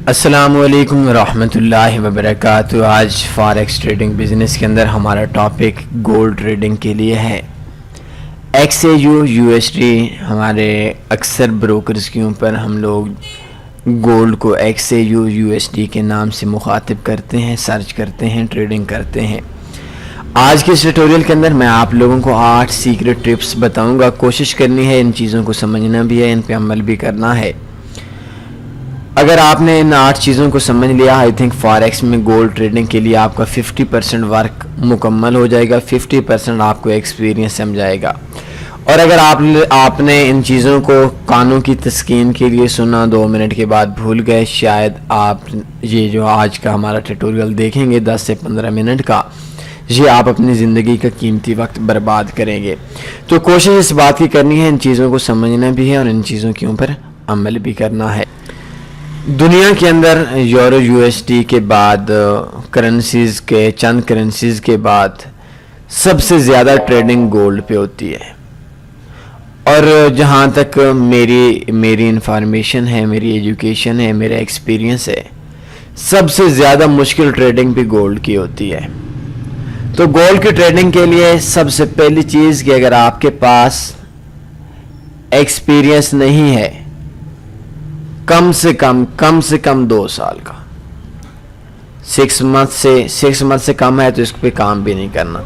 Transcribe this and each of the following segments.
السلام علیکم ورحمۃ اللہ وبرکاتہ۔ آج فاریکس ٹریڈنگ بزنس کے اندر ہمارا ٹاپک گولڈ ٹریڈنگ کے لیے ہے۔ ایکس اے یو ایس ڈی ہمارے اکثر بروکرز کے اوپر ہم لوگ گولڈ کو ایکس اے یو ایس ڈی کے نام سے مخاطب کرتے ہیں، سرچ کرتے ہیں، ٹریڈنگ کرتے ہیں۔ آج کے اس ٹیوٹوریل کے اندر میں آپ لوگوں کو 8 سیکرٹ ٹپس بتاؤں گا۔ کوشش کرنی ہے ان چیزوں کو سمجھنا بھی ہے، ان پہ عمل بھی کرنا ہے۔ اگر آپ نے ان 8 چیزوں کو سمجھ لیا، آئی تھنک فاریکس میں گولڈ ٹریڈنگ کے لیے آپ کا 50% ورک مکمل ہو جائے گا، 50% آپ کو ایکسپیرینس سمجھائے گا۔ اور اگر آپ نے ان چیزوں کو کانوں کی تسکین کے لیے سنا، 2 منٹ کے بعد بھول گئے، شاید آپ یہ جو آج کا ہمارا ٹیوٹوریل دیکھیں گے 10 سے 15 منٹ کا، یہ آپ اپنی زندگی کا قیمتی وقت برباد کریں گے۔ تو کوشش اس بات کی کرنی ہے، ان چیزوں کو سمجھنا بھی ہے اور ان چیزوں کے اوپر عمل بھی کرنا ہے۔ دنیا کے اندر یورو یو ایس ڈی کے بعد چند کرنسیز کے بعد سب سے زیادہ ٹریڈنگ گولڈ پہ ہوتی ہے، اور جہاں تک میری انفارمیشن ہے، میری ایجوکیشن ہے، میرا ایکسپیرینس ہے، سب سے زیادہ مشکل ٹریڈنگ بھی گولڈ کی ہوتی ہے۔ تو گولڈ کی ٹریڈنگ کے لیے سب سے پہلی چیز کہ اگر آپ کے پاس ایکسپیرینس نہیں ہے، کم سے کم 2 سال کا، 6 منتھ سے کم ہے تو اس پہ کام بھی نہیں کرنا۔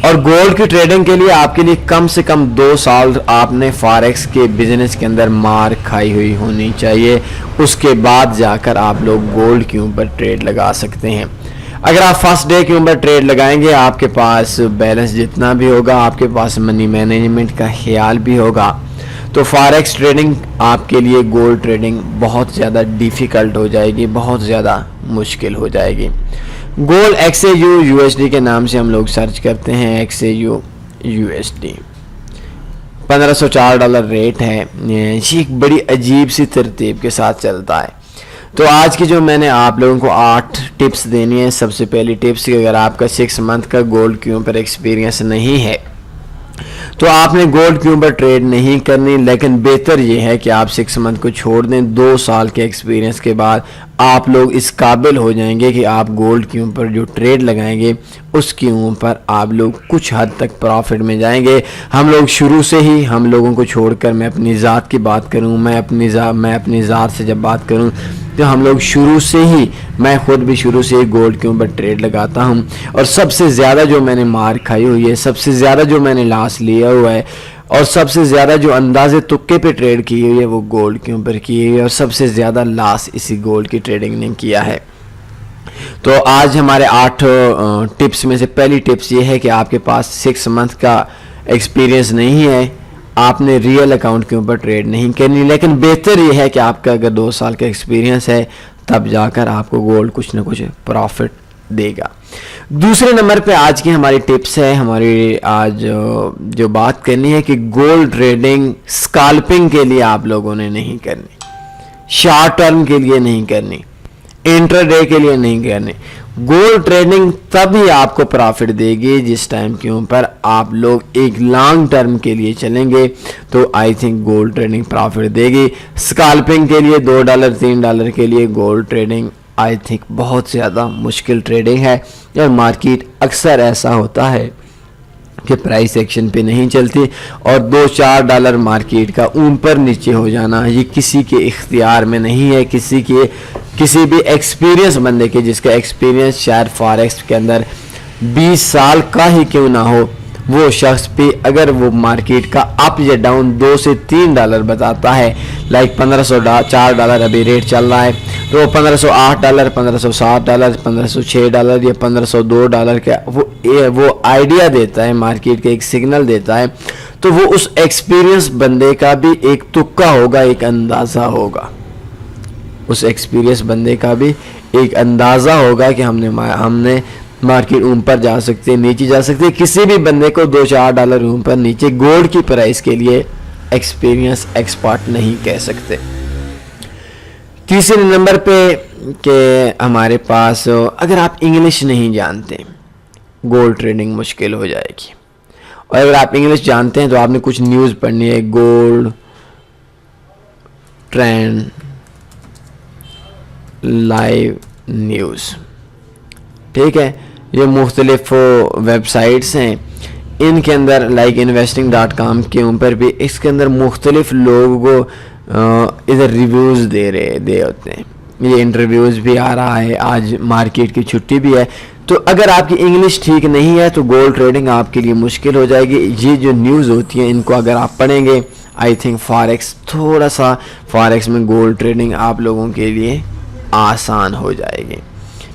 اور گولڈ کی ٹریڈنگ کے لیے آپ کے لیے کم سے کم 2 سال آپ نے فاریکس کے بزنس کے اندر مار کھائی ہوئی ہونی چاہیے، اس کے بعد جا کر آپ لوگ گولڈ کے اوپر ٹریڈ لگا سکتے ہیں۔ اگر آپ فرسٹ ڈے کے اوپر ٹریڈ لگائیں گے، آپ کے پاس بیلنس جتنا بھی ہوگا، آپ کے پاس منی مینجمنٹ کا خیال بھی ہوگا، تو فاریکس ٹریڈنگ آپ کے لیے گولڈ ٹریڈنگ بہت زیادہ ڈیفیکلٹ ہو جائے گی، بہت زیادہ مشکل ہو جائے گی۔ گولڈ ایکس اے یو ایس ڈی کے نام سے ہم لوگ سرچ کرتے ہیں، ایکس اے یو ایس ڈی $1504 ریٹ ہے۔ یہ ایک بڑی عجیب سی ترتیب کے ساتھ چلتا ہے۔ تو آج کی جو میں نے آپ لوگوں کو 8 ٹپس دینی ہے، سب سے پہلی ٹپس کہ اگر آپ کا 6 منتھ کا گولڈ کے اوپر ایکسپیرینس نہیں ہے تو آپ نے گولڈ کے اوپر ٹریڈ نہیں کرنی، لیکن بہتر یہ ہے کہ آپ 6 منتھ کو چھوڑ دیں۔ 2 سال کے ایکسپیرینس کے بعد آپ لوگ اس قابل ہو جائیں گے کہ آپ گولڈ کے اوپر جو ٹریڈ لگائیں گے اس کے اوپر آپ لوگ کچھ حد تک پروفٹ میں جائیں گے۔ ہم لوگ شروع سے ہی، ہم لوگوں کو چھوڑ کر میں اپنی ذات کی بات کروں، میں اپنی ذات سے جب بات کروں تو ہم لوگ شروع سے ہی، میں خود بھی شروع سے ہی گولڈ کے اوپر ٹریڈ لگاتا ہوں، اور سب سے زیادہ جو میں نے مار کھائی ہوئی ہے، سب سے زیادہ جو میں نے لاس لیا ہوا ہے، اور سب سے زیادہ جو اندازے تکے پہ ٹریڈ کی ہوئی ہے وہ گولڈ کے اوپر کی ہوئی ہے، اور سب سے زیادہ لاس اسی گولڈ کی ٹریڈنگ نے کیا ہے۔ تو آج ہمارے 8 ٹپس میں سے پہلی ٹپس یہ ہے کہ آپ کے پاس 6 منتھ کا ایکسپیرینس نہیں ہے، آپ نے ریئل اکاؤنٹ کے اوپر ٹریڈ نہیں کرنی، لیکن بہتر یہ ہے کہ آپ کا اگر 2 سال کا ایکسپیرینس ہے تب جا کر آپ کو گولڈ کچھ نہ کچھ پروفٹ دے گا۔ دوسرے نمبر پہ آج کی ہماری ٹپس ہے، ہماری آج جو بات کرنی ہے کہ گولڈ ٹریڈنگ اسکالپنگ کے لیے آپ لوگوں نے نہیں کرنی، شارٹ ٹرم کے لیے نہیں کرنی، انٹر ڈے کے لیے نہیں کرنی۔ گولڈ ٹریڈنگ تبھی آپ کو پروفٹ دے گی جس ٹائم کے اوپر آپ لوگ ایک لانگ ٹرم کے لیے چلیں گے، تو I think gold trading profit دے گی۔ اسکالپنگ کے لیے $2 $3 کے لیے گولڈ ٹریڈنگ آئی تھنک بہت زیادہ مشکل ٹریڈنگ ہے، اور مارکیٹ اکثر ایسا ہوتا ہے کہ پرائس ایکشن پہ نہیں چلتی، اور $2-4 مارکیٹ کا اوپر نیچے ہو جانا یہ کسی کے اختیار میں نہیں ہے، کسی بھی ایکسپیرینس بندے کے، جس کا ایکسپیرینس شاید فاریکس کے اندر 20 سال کا ہی کیوں نہ ہو، وہ شخص پہ اگر وہ مارکیٹ کا اپ یا ڈاؤن $2 سے $3 بتاتا ہے، لائک $1504 ابھی ریٹ چل رہا ہے، تو $1508 $1507 $1506 یا $1502 کا وہ آئیڈیا دیتا ہے، مارکیٹ کا ایک سگنل دیتا ہے، تو وہ اس ایکسپیرینس بندے کا بھی ایک تکہ ہوگا، ایک اندازہ ہوگا، اس ایکسپیرینس بندے کا بھی ایک اندازہ ہوگا کہ ہم نے مارکیٹ اوپر جا سکتے، نیچے جا سکتے۔ کسی بھی بندے کو $2-4 اوپر نیچے گولڈ کی پرائس کے لیے ایکسپیرینس ایکسپرٹ نہیں کہہ سکتے۔ تیسرے نمبر پہ کہ ہمارے پاس اگر آپ انگلش نہیں جانتے گولڈ ٹریڈنگ مشکل ہو جائے گی، اور اگر آپ انگلش جانتے ہیں تو آپ نے کچھ نیوز پڑھنی ہے، گولڈ ٹرینڈ لائیو نیوز. ٹھیک ہے, یہ مختلف ویب سائٹس ہیں, ان کے اندر لائک investing.com کے اوپر بھی اس کے اندر مختلف لوگوں کو ادھر ریویوز دے ہوتے ہیں. یہ انٹرویوز بھی آ رہا ہے, آج مارکیٹ کی چھٹی بھی ہے, تو اگر آپ کی انگلش ٹھیک نہیں ہے تو گولڈ ٹریڈنگ آپ کے لیے مشکل ہو جائے گی. یہ جو نیوز ہوتی ہیں ان کو اگر آپ پڑھیں گے, آئی تھنک فاریکس تھوڑا سا فاریکس میں گولڈ ٹریڈنگ آپ لوگوں کے لیے آسان ہو جائے گی.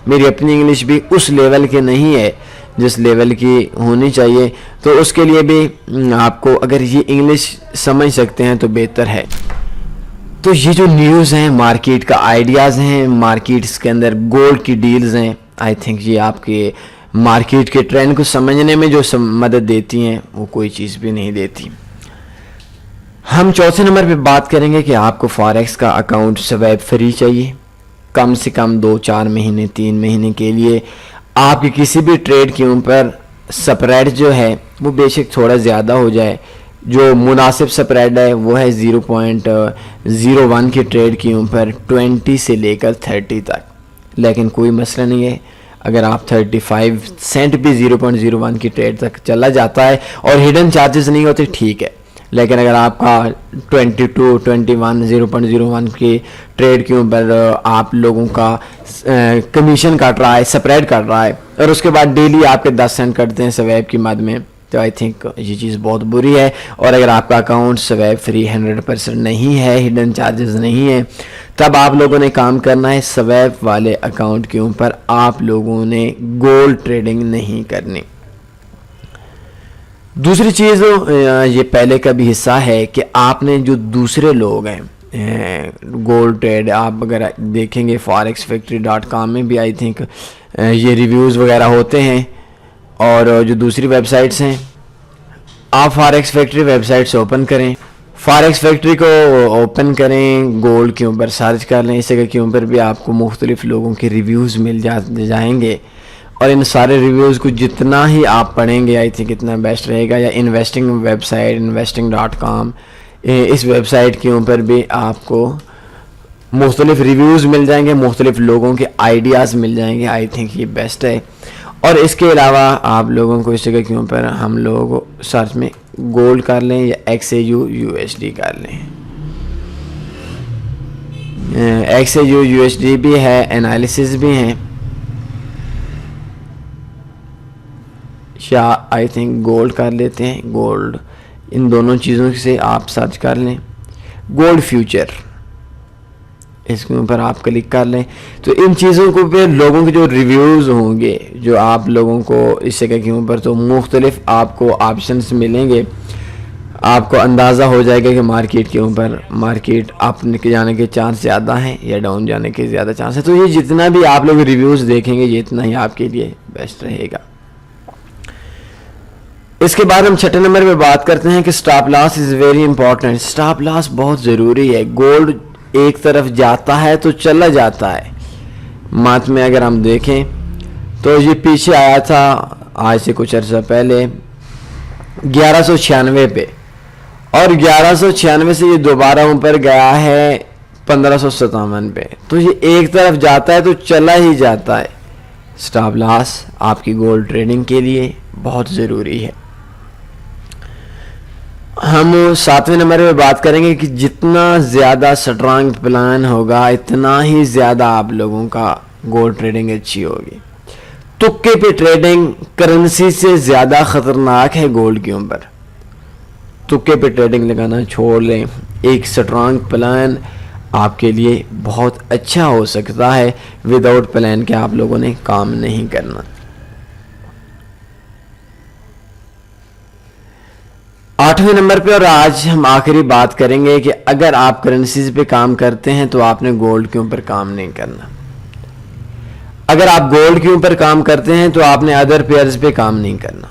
میری اپنی انگلش بھی اس لیول کے نہیں ہے جس لیول کی ہونی چاہیے, تو اس کے لیے بھی آپ کو اگر یہ انگلش سمجھ سکتے ہیں تو بہتر ہے. تو یہ جو نیوز ہیں, مارکیٹ کا آئیڈیاز ہیں, مارکیٹس کے اندر گولڈ کی ڈیلز ہیں, آئی تھنک یہ آپ کے مارکیٹ کے ٹرینڈ کو سمجھنے میں جو مدد دیتی ہیں وہ کوئی چیز بھی نہیں دیتی. ہم چوتھے نمبر پہ بات کریں گے کہ آپ کو فاریکس کا اکاؤنٹ سویپ فری چاہیے. کم سے کم 2-4 مہینے 3 مہینے کے لیے آپ کی کسی بھی ٹریڈ کے اوپر سپریڈ جو ہے وہ بے شک تھوڑا زیادہ ہو جائے, جو مناسب سپریڈ ہے وہ ہے 0.01 کی ٹریڈ کے اوپر 20 سے لے کر 30 تک, لیکن کوئی مسئلہ نہیں ہے اگر آپ 35 سینٹ بھی 0.01 کی ٹریڈ تک چلا جاتا ہے اور ہڈن چارجز نہیں ہوتے, ٹھیک ہے. لیکن اگر آپ کا 22-21 0.01 کی ٹریڈ کے اوپر آپ لوگوں کا کمیشن کٹ رہا ہے, سپریڈ کٹ رہا ہے, اور اس کے بعد ڈیلی آپ کے 10 سینٹ کٹتے ہیں سویپ کی مد میں, تو آئی تھنک یہ چیز بہت بری ہے. اور اگر آپ کا اکاؤنٹ سویپ فری 100% نہیں ہے, ہڈن چارجز نہیں ہے, تب آپ لوگوں نے کام کرنا ہے سویپ والے اکاؤنٹ کے اوپر آپ لوگوں نے گولڈ ٹریڈنگ نہیں کرنی. دوسری چیز یہ پہلے کا بھی حصہ ہے کہ آپ نے جو دوسرے لوگ ہیں گولڈ ٹریڈ, آپ اگر دیکھیں گے forexfactory.com میں بھی آئی تھنک یہ ریویوز وغیرہ ہوتے ہیں, اور جو دوسری ویب سائٹس ہیں آپ forex factory web sites open کریں, فاریکس فیکٹری کو اوپن کریں, گولڈ کے اوپر سرچ کر لیں, اس جگہ کے اوپر بھی آپ کو مختلف لوگوں کے ریویوز مل جائیں گے, اور ان سارے ریویوز کو جتنا ہی آپ پڑھیں گے آئی تھنک اتنا بیسٹ رہے گا. یا انویسٹنگ ویب سائٹ investing.com, اس ویب سائٹ کے اوپر بھی آپ کو مختلف ریویوز مل جائیں گے, مختلف لوگوں کے آئیڈیاز مل جائیں گے, آئی تھنک یہ بیسٹ ہے. اور اس کے علاوہ آپ لوگوں کو اس جگہ کے اوپر ہم لوگ سرچ میں گولڈ کر لیں یا XAU/USD کر لیں, XAU/USD بھی ہے, انالیسز بھی ہیں, یا آئی تھنک گولڈ کر لیتے ہیں. گولڈ ان دونوں چیزوں سے آپ سرچ کر لیں, گولڈ فیوچر, اس کے اوپر آپ کلک کر لیں. تو ان چیزوں کو پہ لوگوں کے جو ریویوز ہوں گے جو آپ لوگوں کو اس جگہ کے اوپر, تو مختلف آپ کو آپشنس ملیں گے, آپ کو اندازہ ہو جائے گا کہ مارکیٹ کے اوپر مارکیٹ اپ جانے کے چانس زیادہ ہیں یا ڈاؤن جانے کے زیادہ چانس ہیں. تو یہ جتنا بھی آپ لوگ ریویوز دیکھیں گے یہ اتنا ہی آپ کے لیے بیسٹ رہے گا. اس کے بعد ہم چھٹے نمبر پہ بات کرتے ہیں کہ stop loss is very important. Stop loss بہت ضروری ہے. گولڈ ایک طرف جاتا ہے تو چلا جاتا ہے. مات میں اگر ہم دیکھیں تو یہ پیچھے آیا تھا آج سے کچھ عرصہ پہلے 1196 پہ, اور 1196 سے یہ دوبارہ اوپر گیا ہے 1557 پہ. تو یہ ایک طرف جاتا ہے تو چلا ہی جاتا ہے. اسٹاپ لاس آپ کی گولڈ ٹریڈنگ کے لیے بہت ضروری ہے. ہم 7ویں نمبر پہ بات کریں گے کہ جتنا زیادہ سٹرانگ پلان ہوگا اتنا ہی زیادہ آپ لوگوں کا گولڈ ٹریڈنگ اچھی ہوگی. تکے پہ ٹریڈنگ کرنسی سے زیادہ خطرناک ہے گولڈ کے اوپر. تکے پہ ٹریڈنگ لگانا چھوڑ لیں. ایک سٹرانگ پلان آپ کے لیے بہت اچھا ہو سکتا ہے. وداؤٹ پلان کے آپ لوگوں نے کام نہیں کرنا. 8ویں نمبر پہ اور آج ہم آخری بات کریں گے کہ اگر آپ کرنسیز پہ کام کرتے ہیں تو آپ نے گولڈ کے اوپر کام نہیں کرنا. اگر آپ گولڈ کے اوپر کام کرتے ہیں تو آپ نے ادر پیئرز پہ کام نہیں کرنا.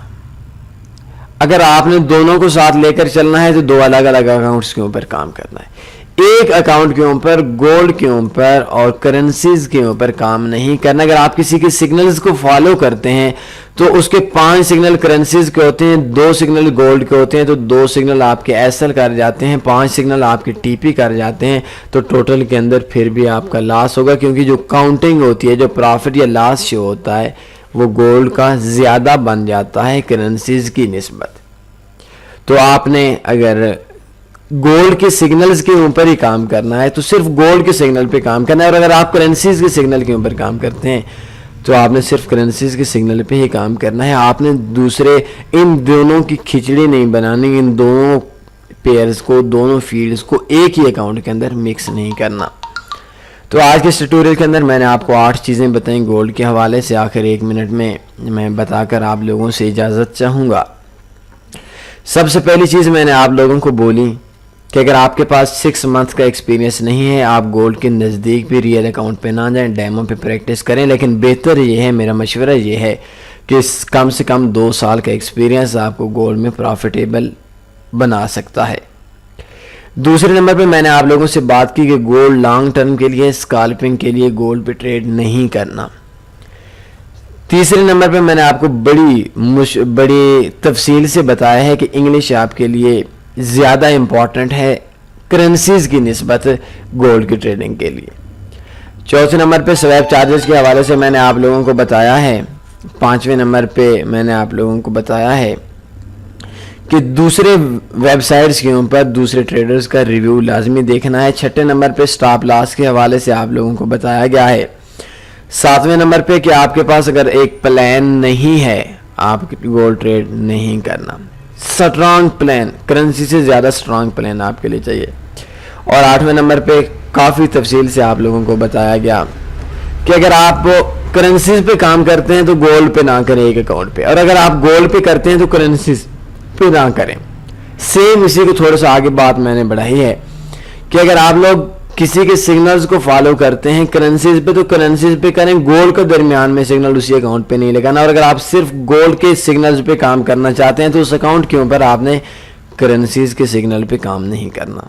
اگر آپ نے دونوں کو ساتھ لے کر چلنا ہے تو دو الگ الگ اکاؤنٹس کے اوپر کام کرنا ہے. ایک اکاؤنٹ کے اوپر، گولڈ کے اوپر اور کرنسیز کے اوپر کام نہیں کرنا. اگر آپ کسی کے سگنلز کو فالو کرتے ہیں تو اس کے 5 سگنل کرنسیز کے ہوتے ہیں، 2 سگنل گولڈ کے ہوتے ہیں، تو 2 سگنل آپ کے ایسل کر جاتے ہیں، 5 سگنل آپ کے ٹی پی کر جاتے ہیں. تو ٹوٹل کے اندر پھر بھی آپ کا لاس ہوگا، کیونکہ جو کاؤنٹنگ ہوتی ہے، جو پروفٹ یا لاس شو ہوتا ہے، وہ گولڈ کا زیادہ بن جاتا ہے کرنسیز کی نسبت. تو آپ نے اگر گولڈ کے سگنلز کے اوپر ہی کام کرنا ہے تو صرف گولڈ کے سگنل پہ کام کرنا ہے، اور اگر آپ کرنسیز کے سگنل کے اوپر کام کرتے ہیں تو آپ نے صرف کرنسیز کے سگنل پہ ہی کام کرنا ہے. آپ نے دوسرے ان دونوں کی کھچڑی نہیں بنانی، ان دونوں پیئرز کو، دونوں فیلڈز کو ایک ہی اکاؤنٹ کے اندر مکس نہیں کرنا. تو آج کے ٹیوٹوریل کے اندر میں نے آپ کو 8 چیزیں بتائیں گولڈ کے حوالے سے. آخر 1 منٹ میں بتا کر آپ لوگوں سے اجازت چاہوں گا. سب سے پہلی چیز میں نے آپ لوگوں کو بولی کہ اگر آپ کے پاس 6 منتھ کا ایکسپیرینس نہیں ہے، آپ گولڈ کے نزدیک بھی ریئل اکاؤنٹ پہ نہ جائیں، ڈیمو پہ پریکٹس کریں. لیکن بہتر یہ ہے، میرا مشورہ یہ ہے کہ کم سے کم 2 سال کا ایکسپیرینس آپ کو گولڈ میں پروفیٹیبل بنا سکتا ہے. دوسرے نمبر پہ میں نے آپ لوگوں سے بات کی کہ گولڈ لانگ ٹرم کے لیے، اسکالپنگ کے لیے گولڈ پہ ٹریڈ نہیں کرنا. تیسرے نمبر پہ میں نے آپ کو بڑی تفصیل سے بتایا ہے کہ انگلش آپ کے لیے زیادہ امپورٹنٹ ہے کرنسیز کی نسبت گولڈ کی ٹریڈنگ کے لیے. چوتھے نمبر پہ سویپ چارجز کے حوالے سے میں نے آپ لوگوں کو بتایا ہے. 5ویں نمبر پہ میں نے آپ لوگوں کو بتایا ہے کہ دوسرے ویب سائٹس کے اوپر دوسرے ٹریڈرز کا ریویو لازمی دیکھنا ہے. 6 نمبر پہ سٹاپ لاس کے حوالے سے آپ لوگوں کو بتایا گیا ہے. 7ویں نمبر پہ کہ آپ کے پاس اگر ایک پلان نہیں ہے، آپ گولڈ ٹریڈ نہیں کرنا. سٹرانگ پلان، کرنسی سے زیادہ سٹرانگ پلان آپ کے لیے چاہیے. اور 8ویں نمبر پہ کافی تفصیل سے آپ لوگوں کو بتایا گیا کہ اگر آپ کرنسیز پہ کام کرتے ہیں تو گولڈ پہ نہ کریں ایک اکاؤنٹ پہ، اور اگر آپ گولڈ پہ کرتے ہیں تو کرنسیز پہ نہ کریں. سیم اسی کو تھوڑا سا آگے بات میں نے بڑھائی ہے کہ اگر آپ لوگ کسی کے سگنلز کو فالو کرتے ہیں کرنسیز پہ تو کرنسیز پہ کریں، گولڈ کا درمیان میں سگنل اسی اکاؤنٹ پہ نہیں لگانا. اور اگر آپ صرف گولڈ کے سگنلز پہ کام کرنا چاہتے ہیں تو اس اکاؤنٹ کے اوپر آپ نے کرنسیز کے سگنل پہ کام نہیں کرنا.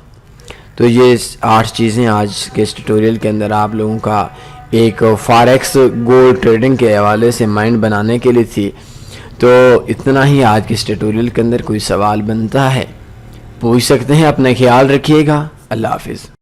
تو یہ 8 چیزیں آج کے اس ٹیوٹوریل کے اندر آپ لوگوں کا ایک فاریکس گولڈ ٹریڈنگ کے حوالے سے مائنڈ بنانے کے لیے تھی. تو اتنا ہی آج کے اس ٹیوٹوریل کے اندر. کوئی سوال بنتا ہے پوچھ سکتے ہیں. اپنا خیال رکھیے گا. اللہ حافظ.